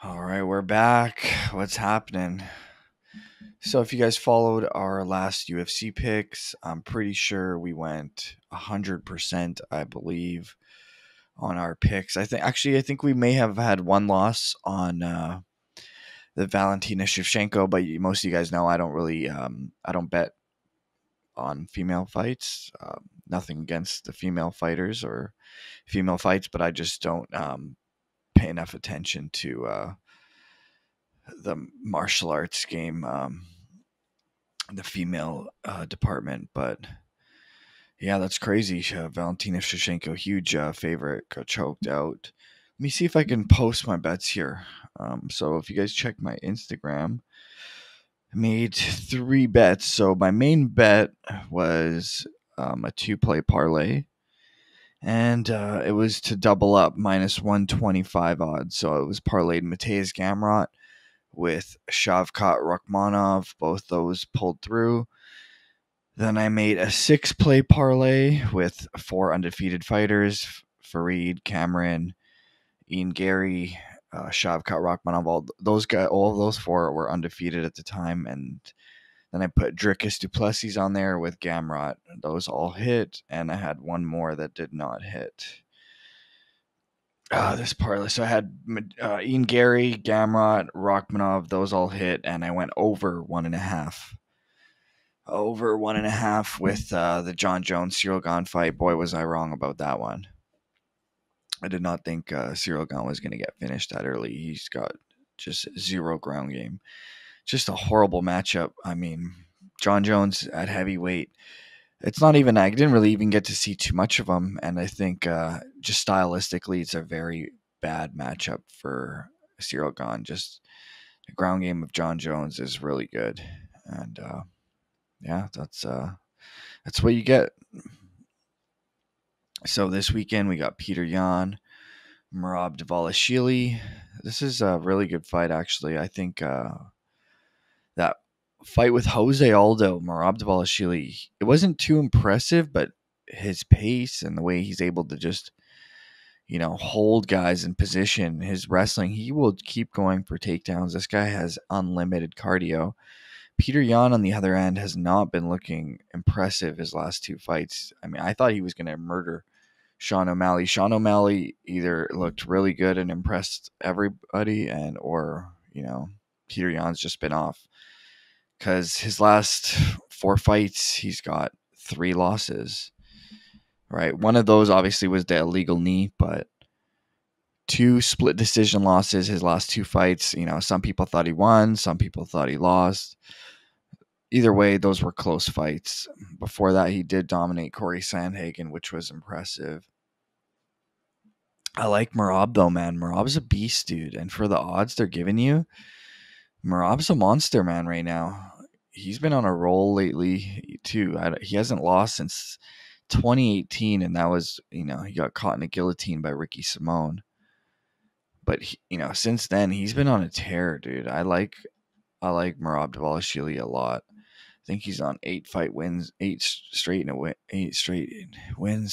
All right, we're back. What's happening? So, if you guys followed our last UFC picks, I'm pretty sure we went 100%, I believe, on our picks. I think we may have had one loss on the Valentina Shevchenko, but most of you guys know I don't bet on female fights. Nothing against the female fighters or female fights, but I just don't pay enough attention to the martial arts game, the female department. But yeah, that's crazy. Valentina Shevchenko, huge favorite, got choked out. Let me see if I can post my bets here. So if you guys check my Instagram, I made 3 bets. So my main bet was a 2-play parlay, and it was to double up minus 125 odds. So it was parlayed Mateusz Gamrot with Shavkat Rakhmonov. Both those pulled through. Then I made a 6-play parlay with 4 undefeated fighters: Fareed, Cameron, Ian Gary, Shavkat Rakhmonov. All of those 4 were undefeated at the time. And then I put Dricus Duplessis on there with Gamrot. Those all hit, and I had one more that did not hit. This parlay. So I had Ian Gary, Gamrot, Rachmanov. Those all hit, and I went over 1.5. Over 1.5 with the John Jones Cyril Gane fight. Boy, was I wrong about that one. I did not think Cyril Gane was going to get finished that early. He's got just 0 ground game. Just a horrible matchup. I mean, John Jones at heavyweight. It's not even, I didn't really even get to see too much of him. And I think just stylistically, it's a very bad matchup for Cyril Gane. Just the ground game of John Jones is really good. And yeah, that's what you get. So this weekend we got Peter Yan, Merab Dvalishvili. This is a really good fight, actually. I think that fight with Jose Aldo, Merab Dvalishvili, it wasn't too impressive, but his pace and the way he's able to just, hold guys in position, his wrestling, he will keep going for takedowns. This guy has unlimited cardio. Peter Yan, on the other end, has not been looking impressive his last 2 fights. I mean, I thought he was going to murder Sean O'Malley. Sean O'Malley either looked really good and impressed everybody, or Peter Yan's just been off, because his last 4 fights he's got 3 losses. Right, one of those obviously was the illegal knee, but 2 split decision losses his last 2 fights. Some people thought he won, some people thought he lost. Either way, those were close fights. Before that, he did dominate Corey Sandhagen, which was impressive. I like Merab, though, man. Merab's a beast, dude. And for the odds they're giving you, Merab's a monster, man, right now. He's been on a roll lately, too. He hasn't lost since 2018, and that was, he got caught in a guillotine by Ricky Simone. But, since then, he's been on a tear, dude. I like Merab Dvalishvili a lot. I think he's on 8 wins.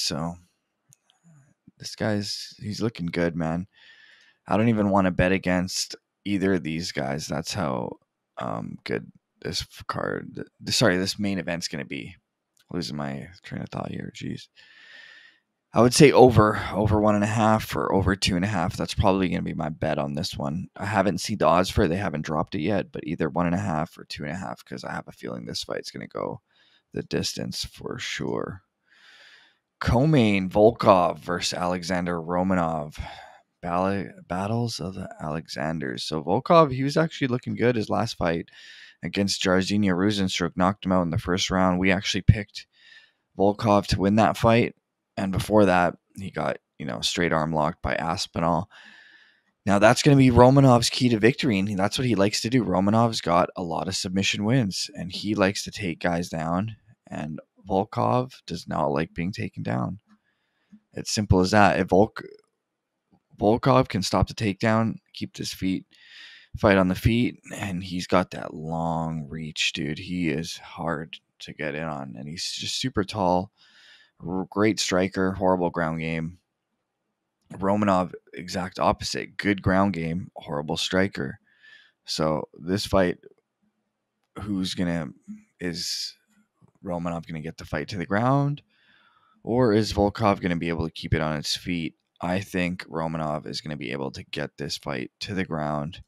So he's looking good, man. I don't even want to bet against either of these guys. That's how good this main event's going to be. Losing my train of thought here. Jeez. I would say over 1.5 or over 2.5. That's probably going to be my bet on this one. I haven't seen the odds for it. They haven't dropped it yet, but either 1.5 or 2.5, because I have a feeling this fight's going to go the distance for sure. Co-main Volkov versus Alexander Romanov. Battles of the Alexanders. So Volkov, he was actually looking good his last fight against Jairzinho Rozenstruik. Knocked him out in the first round. We actually picked Volkov to win that fight. And before that, he got, straight arm locked by Aspinall. Now that's going to be Romanov's key to victory, and that's what he likes to do. Romanov's got a lot of submission wins, and he likes to take guys down, and Volkov does not like being taken down. It's simple as that. If Volkov can stop the takedown, keep his feet, fight on the feet, and he's got that long reach, dude. He is hard to get in on, and he's just super tall. Great striker, horrible ground game. Romanov, exact opposite. Good ground game, horrible striker. So this fight, is Romanov gonna get the fight to the ground, or is Volkov gonna be able to keep it on its feet? I think Romanov is gonna be able to get this fight to the ground,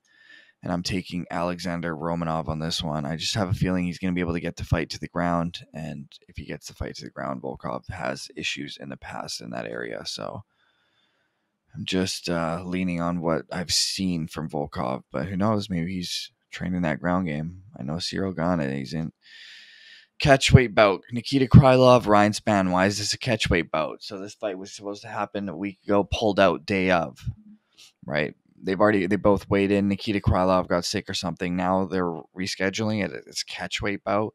and I'm taking Alexander Romanov on this one. I just have a feeling he's going to be able to get the fight to the ground, and if he gets the fight to the ground, Volkov has issues in the past in that area. So I'm just leaning on what I've seen from Volkov, but who knows? Maybe he's training that ground game. I know Cyril Gane, he's in catchweight bout. Nikita Krylov, Ryan Spann. Why is this a catchweight bout? So this fight was supposed to happen a week ago, pulled out day of, right? They both weighed in. Nikita Krylov got sick or something. Now they're rescheduling it. It's catchweight bout.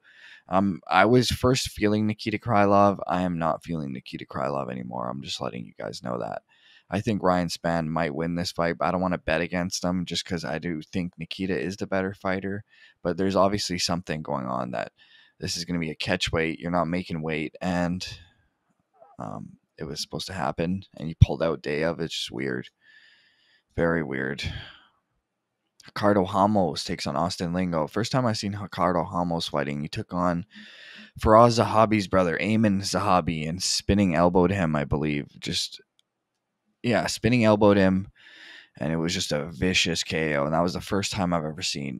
I was first feeling Nikita Krylov. I am not feeling Nikita Krylov anymore. I'm just letting you guys know that. I think Ryan Spann might win this fight, but I don't want to bet against him just because I do think Nikita is the better fighter. But there's obviously something going on that this is going to be a catchweight. You're not making weight, and it was supposed to happen, and you pulled out day of. It's just weird. Very weird. Ricardo Ramos takes on Austin Lingo. First time I seen Ricardo Ramos fighting. He took on Faraz Zahabi's brother, Ayman Zahabi, and spinning elbowed him, I believe. Spinning elbowed him, and it was just a vicious KO. And that was the first time I've ever seen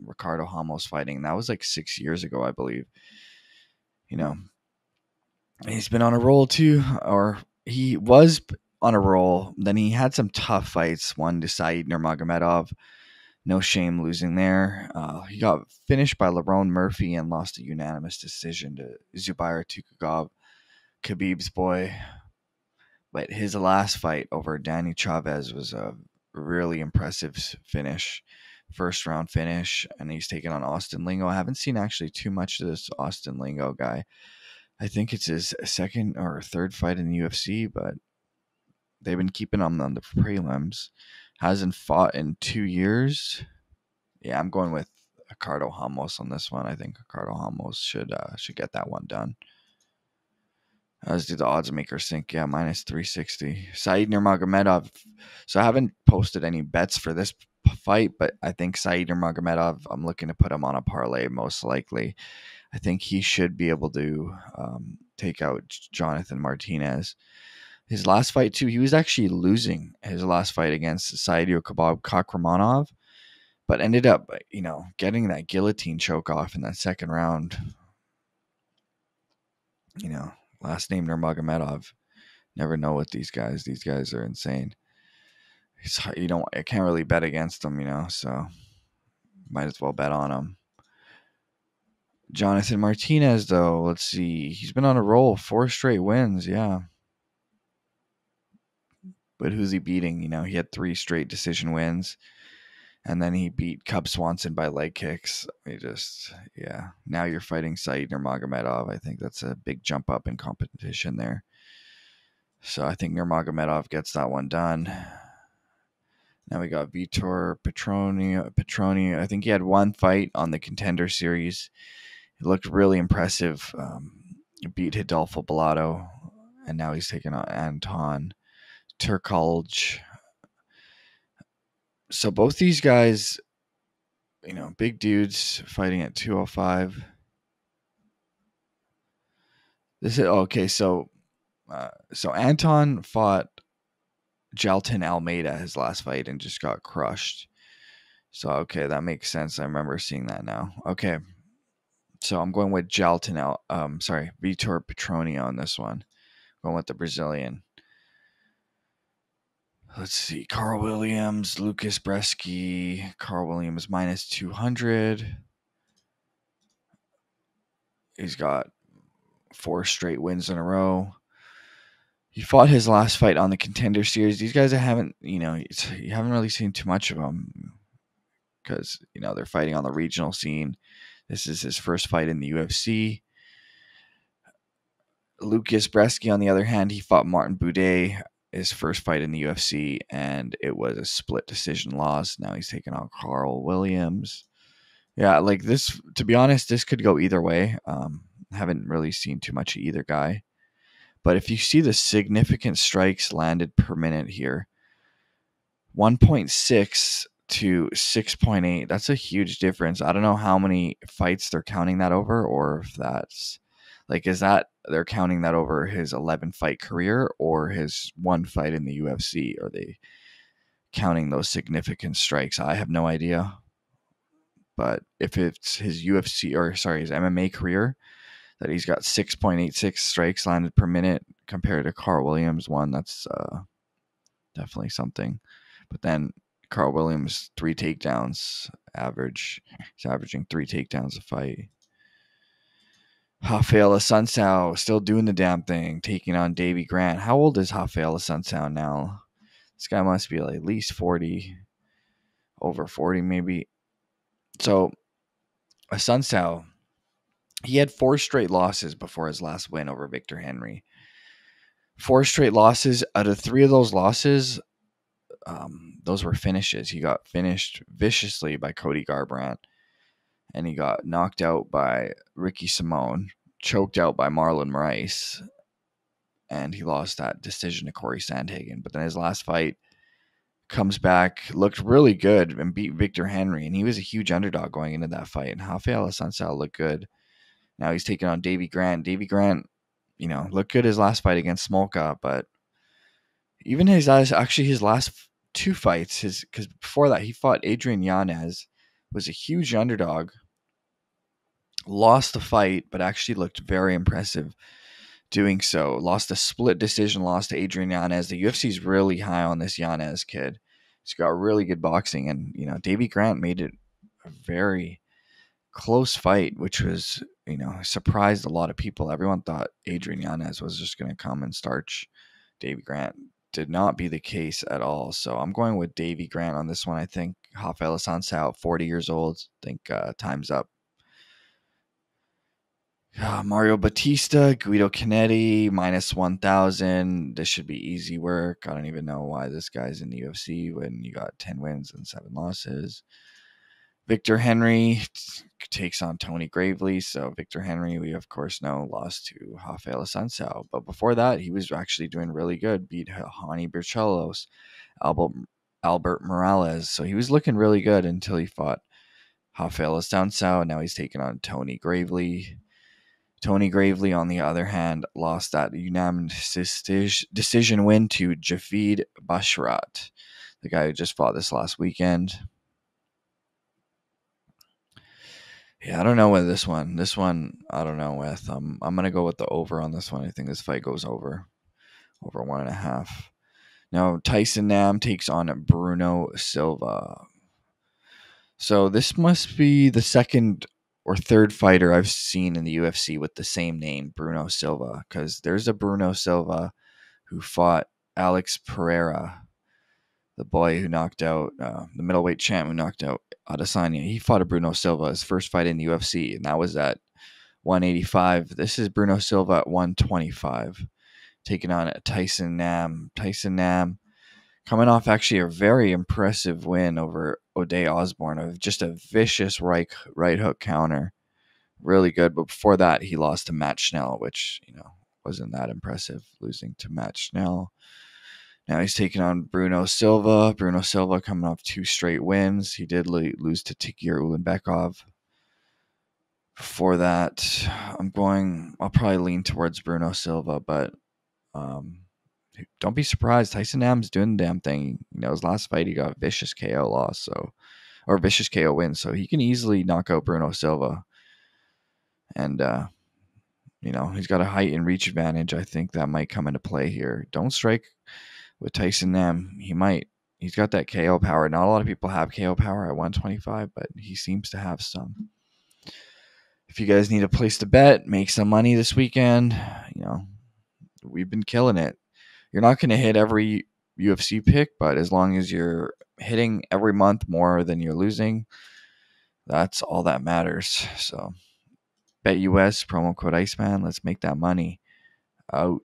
Ricardo Ramos fighting. And that was like 6 years ago, I believe. He's been on a roll too, or he was on a roll. Then he had some tough fights. One to Said Nurmagomedov. No shame losing there. He got finished by Lerone Murphy and lost a unanimous decision to Zubair Tukhugov, Khabib's boy. But his last fight over Danny Chavez was a really impressive finish. First round finish. And he's taking on Austin Lingo. I haven't seen actually too much of this Austin Lingo guy. I think it's his second or third fight in the UFC, but they've been keeping him on the prelims. Hasn't fought in 2 years. Yeah, I'm going with Ricardo Ramos on this one. I think Ricardo Ramos should get that one done. As do the odds makers think. Yeah, minus 360. Said Nurmagomedov. So I haven't posted any bets for this fight, but I think Said Nurmagomedov, I'm looking to put him on a parlay most likely. I think he should be able to take out Jonathan Martinez. His last fight, too, he was actually losing his last fight against Saidio Kakhramonov, but ended up, getting that guillotine choke off in that second round. Last name Nurmagomedov. Never know what these guys are insane. I can't really bet against them, so might as well bet on them. Jonathan Martinez, though, let's see. He's been on a roll, 4 straight wins, yeah. But who's he beating? He had 3 straight decision wins, and then he beat Cub Swanson by leg kicks. Now you're fighting Said Nurmagomedov. I think that's a big jump up in competition there. So I think Nurmagomedov gets that one done. Now we got Vitor Petroni. I think he had 1 fight on the Contender Series. He looked really impressive. Beat Hidalgo Bellato, and now he's taking on Anton Turkalj. So both these guys, big dudes fighting at 205. This is okay. So Anton fought Jaltin Almeida his last fight and just got crushed. So okay, that makes sense. I remember seeing that now. Okay. So I'm going with Vitor Petroni on this one. Going with the Brazilian. Let's see. Carl Williams, Lucas Bresky. Carl Williams minus 200. He's got 4 straight wins in a row. He fought his last fight on the Contender Series. These guys you haven't really seen too much of them because, they're fighting on the regional scene. This is his first fight in the UFC. Lucas Bresky, on the other hand, he fought Martin Boudet, his first fight in the UFC, and it was a split decision loss. Now he's taking on Carl Williams. Yeah, like this, to be honest, this could go either way. Haven't really seen too much of either guy. But if you see the significant strikes landed per minute here, 1.6 to 6.8. That's a huge difference. I don't know how many fights they're counting that over, or if that's like, is that they're counting that over his 11 fight career or his one fight in the UFC? Are they counting those significant strikes? I have no idea. But if it's his his MMA career, that he's got 6.86 strikes landed per minute compared to Carl Williams one, that's definitely something. But then Carl Williams, 3 takedowns average. He's averaging 3 takedowns a fight. Rafael Assunção still doing the damn thing, taking on Davy Grant. How old is Rafael Assunção now? This guy must be like at least 40, over 40 maybe. So Assunção, he had 4 straight losses before his last win over Victor Henry. 4 straight losses. Out of 3 of those losses, those were finishes. He got finished viciously by Cody Garbrandt, and he got knocked out by Ricky Simón, choked out by Marlon Rice, and he lost that decision to Corey Sandhagen. But then his last fight, comes back, looked really good, and beat Victor Henry, and he was a huge underdog going into that fight. And Rafael Assunção looked good. Now he's taking on Davy Grant. Davy Grant, looked good his last fight against Smolka, but even his last 2 fights, because before that he fought Adrian Yanez, was a huge underdog, lost the fight, but actually looked very impressive doing so. Lost a split decision loss to Adrian Yanez. The UFC's really high on this Yanez kid. He's got really good boxing, and Davy Grant made it a very close fight, which was surprised a lot of people. Everyone thought Adrian Yanez was just going to come and starch Davy Grant. Did not be the case at all. So I'm going with Davy Grant on this one. I think Rafael Assunção, 40 years old. I think time's up. Mario Batista, Guido Canetti, minus 1,000. This should be easy work. I don't even know why this guy's in the UFC when you got 10 wins and 7 losses. Victor Henry takes on Tony Gravely. So Victor Henry, we of course know, lost to Rafael Assunção. But before that, he was actually doing really good. Beat Hani Berchelos, Albert Morales. So he was looking really good until he fought Rafael Assunção. And now he's taking on Tony Gravely. Tony Gravely, on the other hand, lost that unanimous decision win to Javid Basharat, the guy who just fought this last weekend. Yeah, I don't know with this one. This one, I don't know with. I'm going to go with the over on this one. I think this fight goes over 1.5. Now, Tyson Nam takes on Bruno Silva. So this must be the second or third fighter I've seen in the UFC with the same name, Bruno Silva, because there's a Bruno Silva who fought Alex Pereira, the boy who knocked out, the middleweight champ who knocked out Adesanya. He fought a Bruno Silva, his first fight in the UFC, and that was at 185. This is Bruno Silva at 125, taking on Tyson Nam. Tyson Nam coming off actually a very impressive win over O'Day Osborne of just a vicious right hook counter. Really good. But before that, he lost to Matt Schnell, which, wasn't that impressive, losing to Matt Schnell. Now he's taking on Bruno Silva. Bruno Silva coming off 2 straight wins. He did lose to Tigir Ulanbekov. Before that, I'll probably lean towards Bruno Silva, but don't be surprised. Tyson Nam's doing the damn thing. His last fight, he got a vicious KO loss, or vicious KO win, so he can easily knock out Bruno Silva. And, he's got a height and reach advantage. I think that might come into play here. Don't strike with Tyson Nam. He's got that KO power. Not a lot of people have KO power at 125, but he seems to have some. If you guys need a place to bet, make some money this weekend, we've been killing it. You're not going to hit every UFC pick, but as long as you're hitting every month more than you're losing, that's all that matters. So, BetUS, promo code Iceman. Let's make that money. Out.